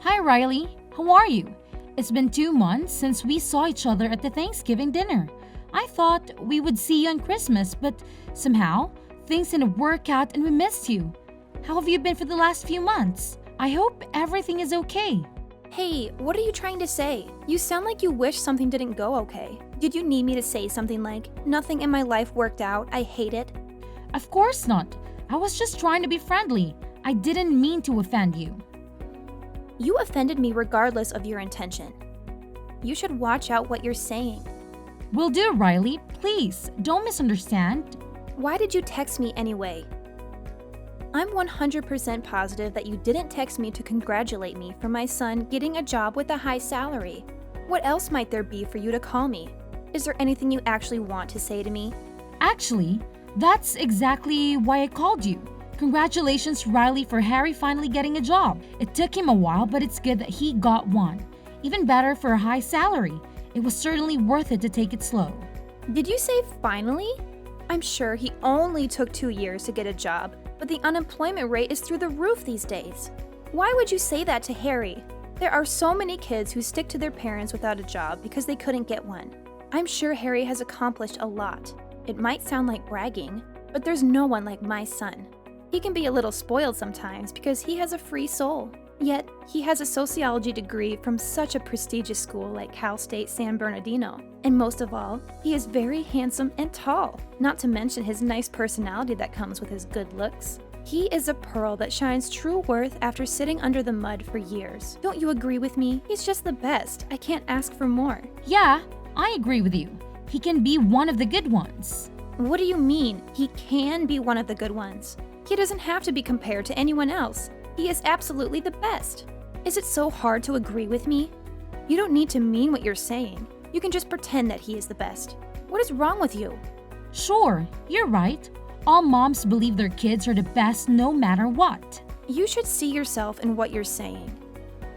Hi, Riley. How are you? It's been 2 months since we saw each other at the Thanksgiving dinner. I thought we would see you on Christmas, but somehow things didn't work out and we missed you. How have you been for the last few months? I hope everything is okay. Hey, what are you trying to say? You sound like you wish something didn't go okay. Did you need me to say something like, nothing in my life worked out, I hate it? Of course not. I was just trying to be friendly. I didn't mean to offend you. You offended me regardless of your intention. You should watch out what you're saying. Will do, Riley. Please, don't misunderstand. Why did you text me anyway? I'm 100% positive that you didn't text me to congratulate me for my son getting a job with a high salary. What else might there be for you to call me? Is there anything you actually want to say to me? Actually, that's exactly why I called you. Congratulations, Riley, for Harry finally getting a job. It took him a while, but it's good that he got one. Even better for a high salary. It was certainly worth it to take it slow. Did you say finally? I'm sure he only took 2 years to get a job, but the unemployment rate is through the roof these days. Why would you say that to Harry? There are so many kids who stick to their parents without a job because they couldn't get one. I'm sure Harry has accomplished a lot. It might sound like bragging, but there's no one like my son. He can be a little spoiled sometimes because he has a free soul. Yet, he has a sociology degree from such a prestigious school like Cal State San Bernardino. And most of all, he is very handsome and tall, not to mention his nice personality that comes with his good looks. He is a pearl that shines true worth after sitting under the mud for years. Don't you agree with me? He's just the best. I can't ask for more. Yeah, I agree with you. He can be one of the good ones. What do you mean, he can be one of the good ones? He doesn't have to be compared to anyone else. He is absolutely the best. Is it so hard to agree with me? You don't need to mean what you're saying. You can just pretend that he is the best. What is wrong with you? Sure, you're right. All moms believe their kids are the best no matter what. You should see yourself in what you're saying.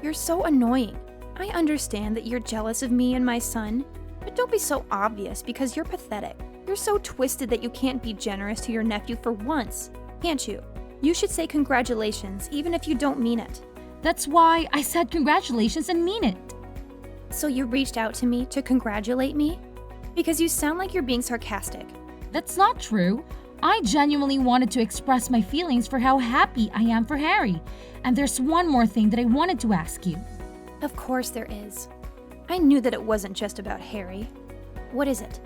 You're so annoying. I understand that you're jealous of me and my son, but don't be so obvious because you're pathetic. You're so twisted that you can't be generous to your nephew for once, can't you? You should say congratulations even if you don't mean it. That's why I said congratulations and mean it. So you reached out to me to congratulate me? Because you sound like you're being sarcastic. That's not true. I genuinely wanted to express my feelings for how happy I am for Harry. And there's one more thing that I wanted to ask you. Of course there is. I knew that it wasn't just about Harry. What is it?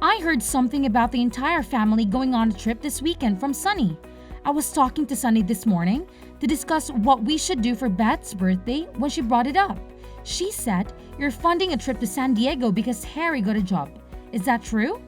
I heard something about the entire family going on a trip this weekend from Sunny. I was talking to Sunny this morning to discuss what we should do for Beth's birthday when she brought it up. She said you're funding a trip to San Diego because Harry got a job. Is that true?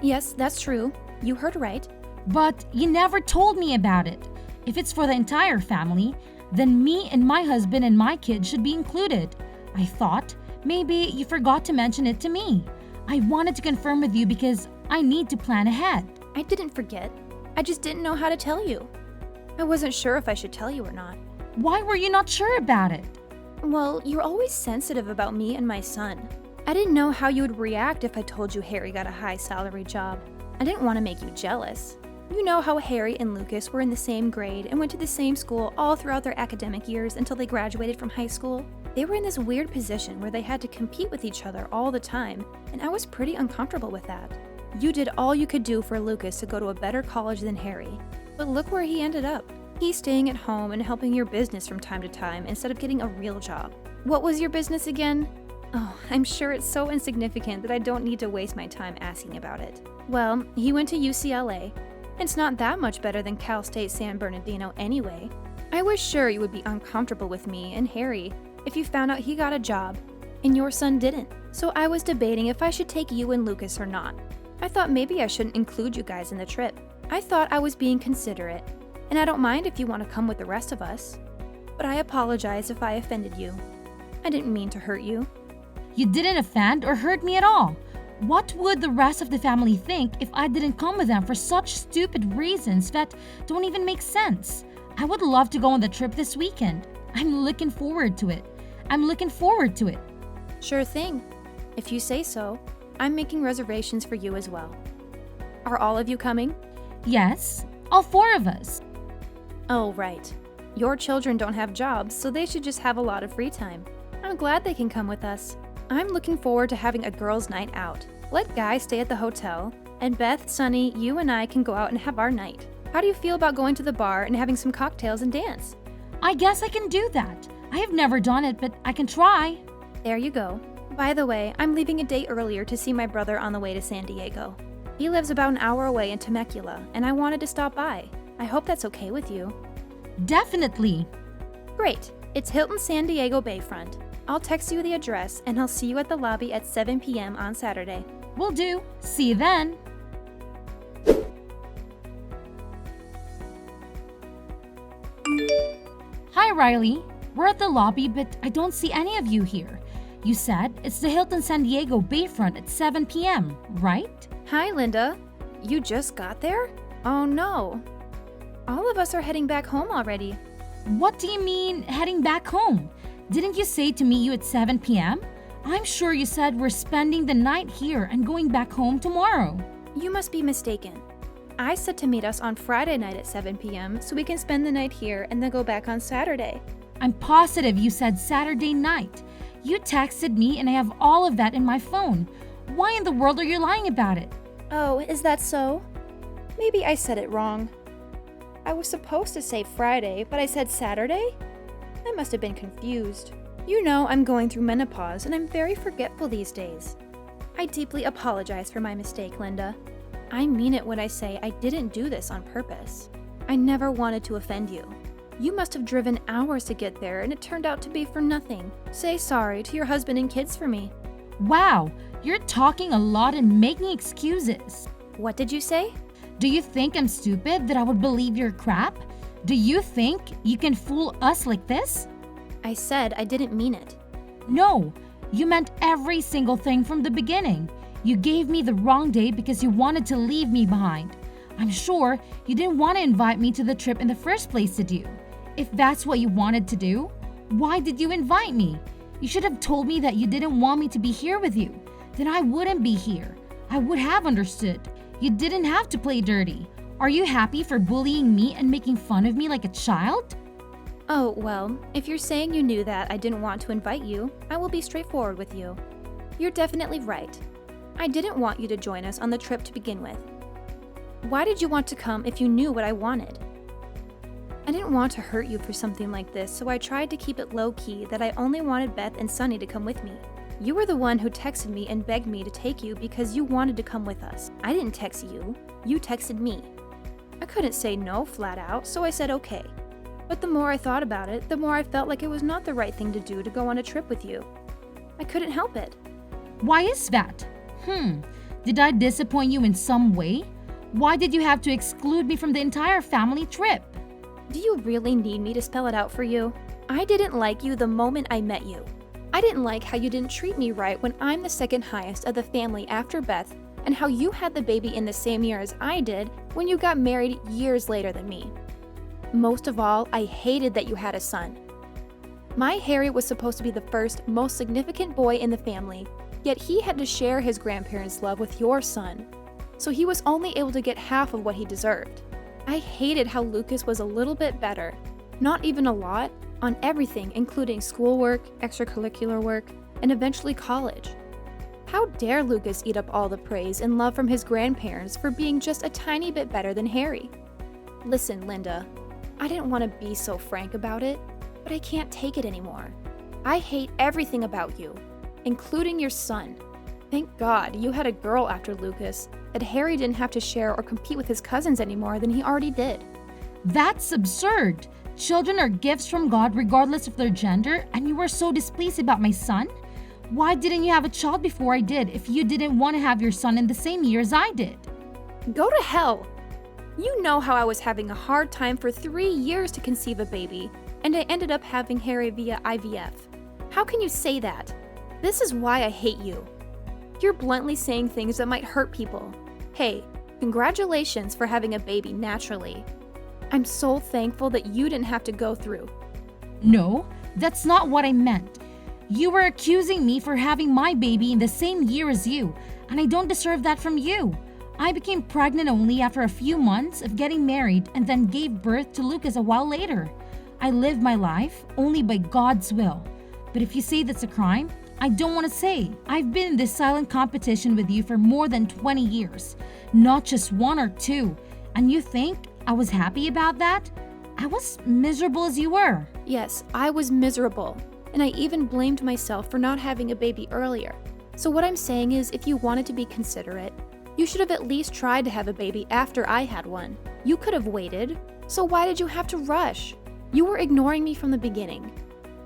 Yes, that's true. You heard right. But you never told me about it. If it's for the entire family, then me and my husband and my kids should be included. I thought maybe you forgot to mention it to me. I wanted to confirm with you because I need to plan ahead. I didn't forget. I just didn't know how to tell you. I wasn't sure if I should tell you or not. Why were you not sure about it? Well, you're always sensitive about me and my son. I didn't know how you would react if I told you Harry got a high salary job. I didn't want to make you jealous. You know how Harry and Lucas were in the same grade and went to the same school all throughout their academic years until they graduated from high school? They were in this weird position where they had to compete with each other all the time, and I was pretty uncomfortable with that. You did all you could do for Lucas to go to a better college than Harry, but look where he ended up. He's staying at home and helping your business from time to time instead of getting a real job. What was your business again? Oh, I'm sure it's so insignificant that I don't need to waste my time asking about it. Well, he went to UCLA. It's not that much better than Cal State San Bernardino anyway. I was sure you would be uncomfortable with me and Harry if you found out he got a job, and your son didn't. So I was debating if I should take you and Lucas or not. I thought maybe I shouldn't include you guys in the trip. I thought I was being considerate, and I don't mind if you want to come with the rest of us. But I apologize if I offended you. I didn't mean to hurt you. You didn't offend or hurt me at all. What would the rest of the family think if I didn't come with them for such stupid reasons that don't even make sense? I would love to go on the trip this weekend. I'm looking forward to it. Sure thing. If you say so, I'm making reservations for you as well. Are all of you coming? Yes, all 4 of us. Oh, right. Your children don't have jobs, so they should just have a lot of free time. I'm glad they can come with us. I'm looking forward to having a girls' night out. Let Guy stay at the hotel, and Beth, Sunny, you and I can go out and have our night. How do you feel about going to the bar and having some cocktails and dance? I guess I can do that. I have never done it, but I can try. There you go. By the way, I'm leaving a day earlier to see my brother on the way to San Diego. He lives about an hour away in Temecula, and I wanted to stop by. I hope that's okay with you. Definitely. Great. It's Hilton San Diego Bayfront. I'll text you the address, and I'll see you at the lobby at 7 p.m. on Saturday. Will do. See you then. Hi, Riley. We're at the lobby, but I don't see any of you here. You said it's the Hilton San Diego Bayfront at 7 p.m., right? Hi, Linda. You just got there? Oh no. All of us are heading back home already. What do you mean, heading back home? Didn't you say to meet you at 7 p.m.? I'm sure you said we're spending the night here and going back home tomorrow. You must be mistaken. I said to meet us on Friday night at 7 p.m. so we can spend the night here and then go back on Saturday. I'm positive you said Saturday night. You texted me and I have all of that in my phone. Why in the world are you lying about it? Oh, is that so? Maybe I said it wrong. I was supposed to say Friday, but I said Saturday? I must have been confused. You know I'm going through menopause and I'm very forgetful these days. I deeply apologize for my mistake, Linda. I mean it when I say I didn't do this on purpose. I never wanted to offend you. You must have driven hours to get there and it turned out to be for nothing. Say sorry to your husband and kids for me. Wow, you're talking a lot and making excuses. What did you say? Do you think I'm stupid that I would believe your crap? Do you think you can fool us like this? I said I didn't mean it. No, you meant every single thing from the beginning. You gave me the wrong date because you wanted to leave me behind. I'm sure you didn't want to invite me to the trip in the first place, did you? If that's what you wanted to do, why did you invite me? You should have told me that you didn't want me to be here with you. Then I wouldn't be here. I would have understood. You didn't have to play dirty. Are you happy for bullying me and making fun of me like a child? Oh, well, if you're saying you knew that I didn't want to invite you, I will be straightforward with you. You're definitely right. I didn't want you to join us on the trip to begin with. Why did you want to come if you knew what I wanted? I didn't want to hurt you for something like this, so I tried to keep it low-key that I only wanted Beth and Sunny to come with me. You were the one who texted me and begged me to take you because you wanted to come with us. I didn't text you. You texted me. I couldn't say no flat out, so I said okay. But the more I thought about it, the more I felt like it was not the right thing to do to go on a trip with you. I couldn't help it. Why is that? Did I disappoint you in some way? Why did you have to exclude me from the entire family trip? Do you really need me to spell it out for you? I didn't like you the moment I met you. I didn't like how you didn't treat me right when I'm the second highest of the family after Beth, and how you had the baby in the same year as I did when you got married years later than me. Most of all, I hated that you had a son. My Harry was supposed to be the first, most significant boy in the family, yet he had to share his grandparents' love with your son. So he was only able to get half of what he deserved. I hated how Lucas was a little bit better, not even a lot, on everything including schoolwork, extracurricular work, and eventually college. How dare Lucas eat up all the praise and love from his grandparents for being just a tiny bit better than Harry? Listen, Linda, I didn't want to be so frank about it, but I can't take it anymore. I hate everything about you, including your son. Thank God you had a girl after Lucas, that Harry didn't have to share or compete with his cousins anymore than he already did. That's absurd. Children are gifts from God regardless of their gender, and you were so displeased about my son? Why didn't you have a child before I did if you didn't want to have your son in the same year as I did? Go to hell! You know how I was having a hard time for 3 years to conceive a baby, and I ended up having Harry via IVF. How can you say that? This is why I hate you. You're bluntly saying things that might hurt people. Hey, congratulations for having a baby naturally. I'm so thankful that you didn't have to go through. No, that's not what I meant. You were accusing me for having my baby in the same year as you, and I don't deserve that from you. I became pregnant only after a few months of getting married and then gave birth to Lucas a while later. I live my life only by God's will. But if you say that's a crime, I don't want to say. I've been in this silent competition with you for more than 20 years, not just one or two. And you think I was happy about that? I was miserable as you were. Yes, I was miserable. And I even blamed myself for not having a baby earlier. So what I'm saying is, if you wanted to be considerate, you should have at least tried to have a baby after I had one. You could have waited. So why did you have to rush? You were ignoring me from the beginning.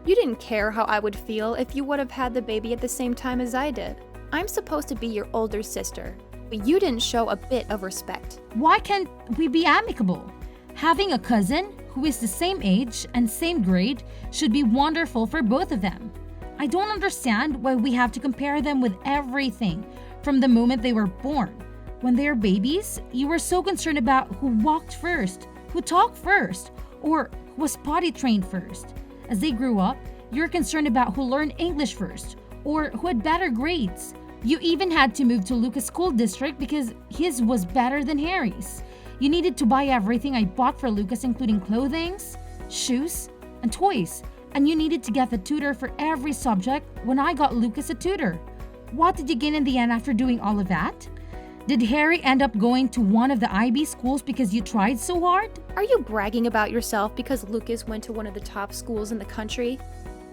You didn't care how I would feel if you would have had the baby at the same time as I did. I'm supposed to be your older sister, but you didn't show a bit of respect. Why can't we be amicable? Having a cousin who is the same age and same grade should be wonderful for both of them. I don't understand why we have to compare them with everything from the moment they were born. When they are babies, you were so concerned about who walked first, who talked first, or who was potty trained first. As they grew up, you're concerned about who learned English first, or who had better grades. You even had to move to Lucas' school district because his was better than Harry's. You needed to buy everything I bought for Lucas, including clothing, shoes, and toys. And you needed to get the tutor for every subject when I got Lucas a tutor. What did you gain in the end after doing all of that? Did Harry end up going to one of the IB schools because you tried so hard? Are you bragging about yourself because Lucas went to one of the top schools in the country?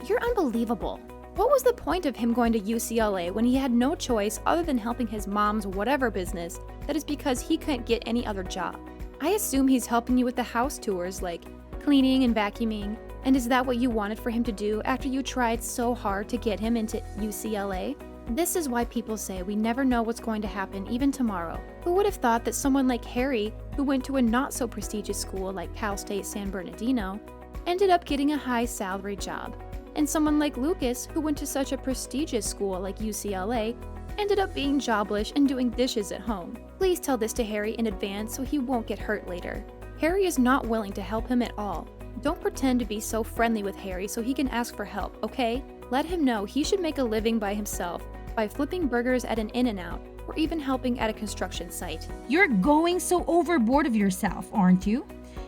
You're unbelievable. What was the point of him going to UCLA when he had no choice other than helping his mom's whatever business that is because he couldn't get any other job? I assume he's helping you with the house tours like cleaning and vacuuming. And is that what you wanted for him to do after you tried so hard to get him into UCLA? This is why people say we never know what's going to happen even tomorrow. Who would have thought that someone like Harry, who went to a not so prestigious school like Cal State San Bernardino, ended up getting a high salary job? And someone like Lucas, who went to such a prestigious school like UCLA, ended up being jobless and doing dishes at home. Please tell this to Harry in advance so he won't get hurt later. Harry is not willing to help him at all. Don't pretend to be so friendly with Harry so he can ask for help, okay? Let him know he should make a living by himself by flipping burgers at an In-N-Out or even helping at a construction site. You're going so overboard of yourself, aren't you?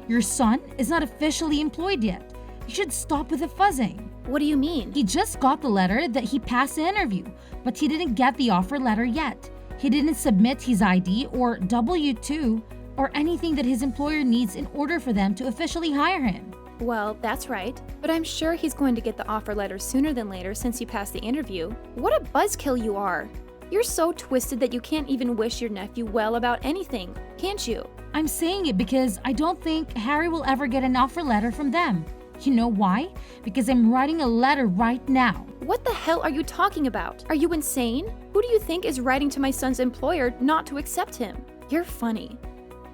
Your son is not officially employed yet. You should stop with the fuzzing. What do you mean? He just got the letter that he passed the interview, but he didn't get the offer letter yet. He didn't submit his ID or W-2 or anything that his employer needs in order for them to officially hire him. Well, that's right, but I'm sure he's going to get the offer letter sooner than later since you passed the interview. What a buzzkill you are! You're so twisted that you can't even wish your nephew well about anything, can't you? I'm saying it because I don't think Harry will ever get an offer letter from them. You know why? Because I'm writing a letter right now. What the hell are you talking about? Are you insane? Who do you think is writing to my son's employer not to accept him? You're funny.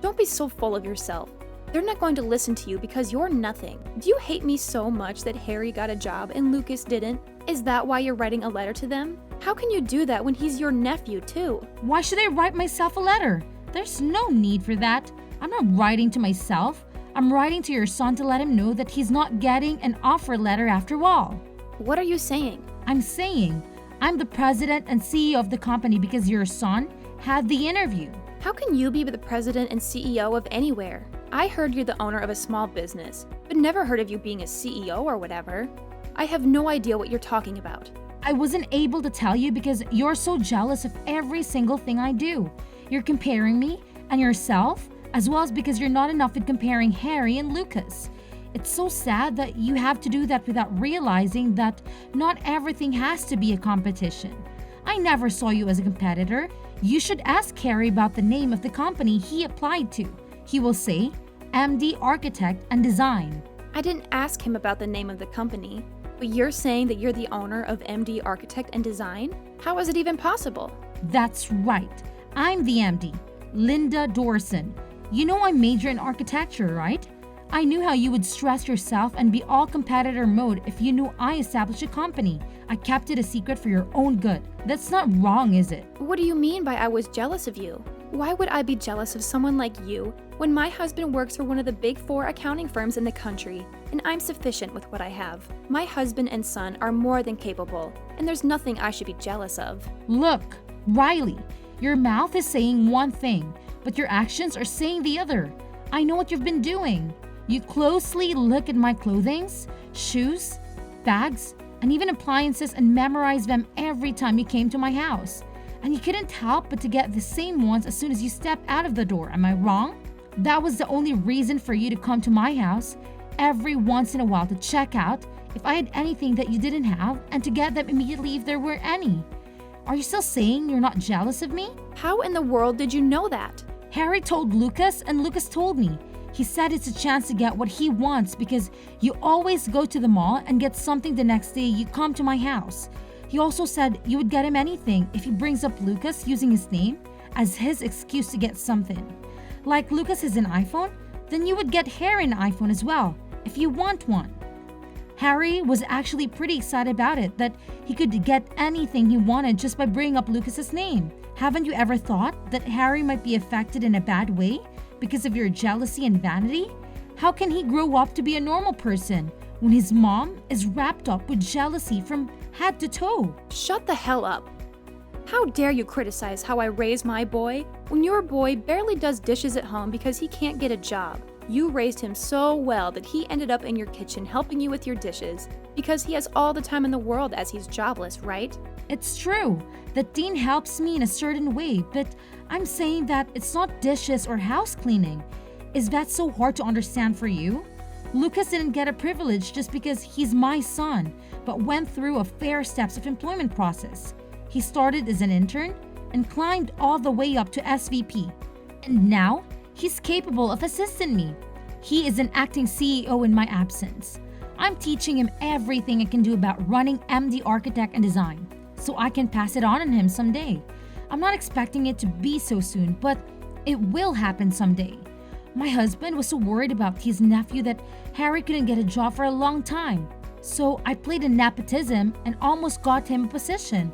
Don't be so full of yourself. They're not going to listen to you because you're nothing. Do you hate me so much that Harry got a job and Lucas didn't? Is that why you're writing a letter to them? How can you do that when he's your nephew too? Why should I write myself a letter? There's no need for that. I'm not writing to myself. I'm writing to your son to let him know that he's not getting an offer letter after all. What are you saying? I'm saying I'm the president and CEO of the company because your son had the interview. How can you be the president and CEO of anywhere? I heard you're the owner of a small business, but never heard of you being a CEO or whatever. I have no idea what you're talking about. I wasn't able to tell you because you're so jealous of every single thing I do. You're comparing me and yourself, as well as because you're not enough at comparing Harry and Lucas. It's so sad that you have to do that without realizing that not everything has to be a competition. I never saw you as a competitor. You should ask Harry about the name of the company he applied to. He will say, MD Architect and Design. I didn't ask him about the name of the company, but you're saying that you're the owner of MD Architect and Design? How is it even possible? That's right. I'm the MD, Linda Dorson. You know I major in architecture, right? I knew how you would stress yourself and be all competitor mode if you knew I established a company. I kept it a secret for your own good. That's not wrong, is it? What do you mean by I was jealous of you? Why would I be jealous of someone like you when my husband works for one of the big 4 accounting firms in the country and I'm sufficient with what I have? My husband and son are more than capable, and there's nothing I should be jealous of. Look, Riley, your mouth is saying one thing, but your actions are saying the other. I know what you've been doing. You closely look at my clothings, shoes, bags, and even appliances and memorize them every time you came to my house. And you couldn't help but to get the same ones as soon as you step out of the door. Am I wrong? That was the only reason for you to come to my house every once in a while to check out if I had anything that you didn't have and to get them immediately if there were any. Are you still saying you're not jealous of me? How in the world did you know that? Harry told Lucas and Lucas told me. He said it's a chance to get what he wants because you always go to the mall and get something the next day you come to my house. He also said you would get him anything if he brings up Lucas using his name as his excuse to get something. Like Lucas has an iPhone, then you would get Harry an iPhone as well if you want one. Harry was actually pretty excited about it, that he could get anything he wanted just by bringing up Lucas's name. Haven't you ever thought that Harry might be affected in a bad way because of your jealousy and vanity? How can he grow up to be a normal person when his mom is wrapped up with jealousy from head to toe? Shut the hell up. How dare you criticize how I raise my boy when your boy barely does dishes at home because he can't get a job? You raised him so well that he ended up in your kitchen helping you with your dishes because he has all the time in the world as he's jobless, right? It's true that Dean helps me in a certain way, but I'm saying that it's not dishes or house cleaning. Is that so hard to understand for you? Lucas didn't get a privilege just because he's my son, but went through a fair steps of employment process. He started as an intern and climbed all the way up to SVP. And now, he's capable of assisting me. He is an acting CEO in my absence. I'm teaching him everything I can do about running MD Architect and Design, so I can pass it on him someday. I'm not expecting it to be so soon, but it will happen someday. My husband was so worried about his nephew that Harry couldn't get a job for a long time. So I played a nepotism and almost got him a position.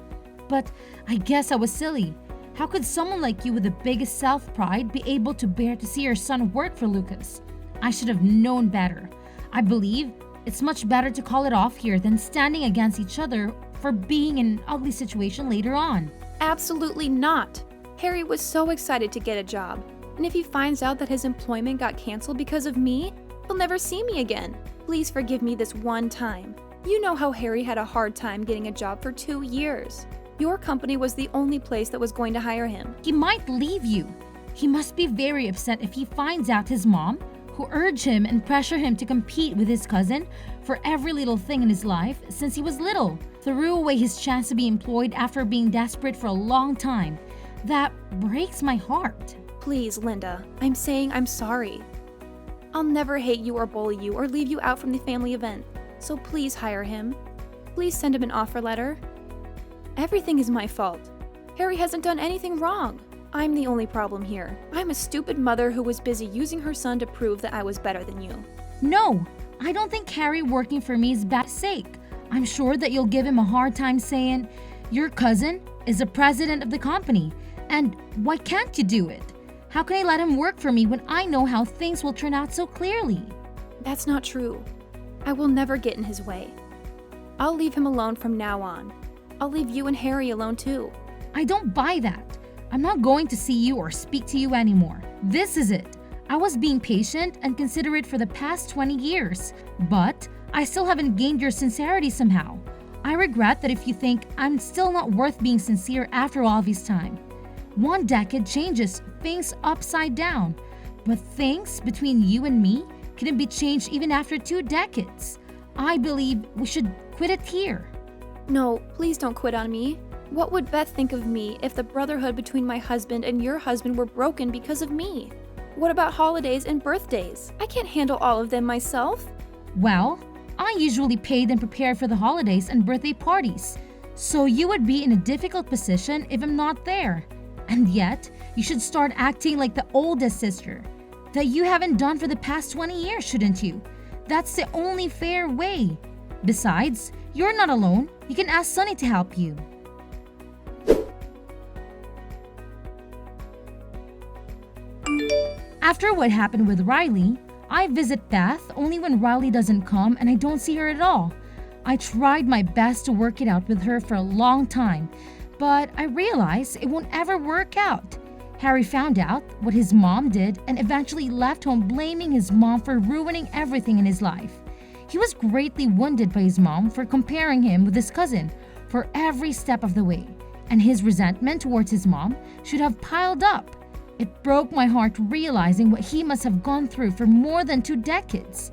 But I guess I was silly. How could someone like you with the biggest self-pride be able to bear to see your son work for Lucas? I should have known better. I believe it's much better to call it off here than standing against each other for being in an ugly situation later on. Absolutely not. Harry was so excited to get a job. And if he finds out that his employment got canceled because of me, he'll never see me again. Please forgive me this one time. You know how Harry had a hard time getting a job for 2 years. Your company was the only place that was going to hire him. He might leave you. He must be very upset if he finds out his mom, who urged him and pressured him to compete with his cousin for every little thing in his life since he was little, threw away his chance to be employed after being desperate for a long time. That breaks my heart. Please, Linda, I'm saying I'm sorry. I'll never hate you or bully you or leave you out from the family event. So please hire him. Please send him an offer letter. Everything is my fault. Harry hasn't done anything wrong. I'm the only problem here. I'm a stupid mother who was busy using her son to prove that I was better than you. No, I don't think Harry working for me is bad sake. I'm sure that you'll give him a hard time saying, your cousin is the president of the company, and why can't you do it? How can I let him work for me when I know how things will turn out so clearly? That's not true. I will never get in his way. I'll leave him alone from now on. I'll leave you and Harry alone too. I don't buy that. I'm not going to see you or speak to you anymore. This is it. I was being patient and considerate for the past 20 years, but I still haven't gained your sincerity somehow. I regret that if you think I'm still not worth being sincere after all this time. 1 decade changes things upside down, but things between you and me couldn't be changed even after 2 decades. I believe we should quit it here. No, please don't quit on me. What would Beth think of me if the brotherhood between my husband and your husband were broken because of me? What about holidays and birthdays? I can't handle all of them myself. Well, I usually paid and prepared for the holidays and birthday parties, so you would be in a difficult position if I'm not there. And yet, you should start acting like the oldest sister that you haven't done for the past 20 years, shouldn't you? That's the only fair way. Besides, you're not alone. You can ask Sunny to help you. After what happened with Riley, I visit Beth only when Riley doesn't come and I don't see her at all. I tried my best to work it out with her for a long time, but I realize it won't ever work out. Harry found out what his mom did and eventually left home blaming his mom for ruining everything in his life. He was greatly wounded by his mom for comparing him with his cousin for every step of the way, and his resentment towards his mom should have piled up. It broke my heart realizing what he must have gone through for more than 2 decades.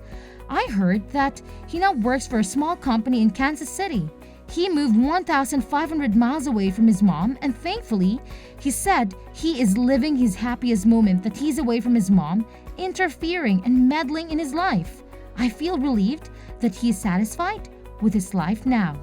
I heard that he now works for a small company in Kansas City. He moved 1,500 miles away from his mom, and thankfully, he said he is living his happiest moment that he's away from his mom, interfering and meddling in his life. I feel relieved that he is satisfied with his life now.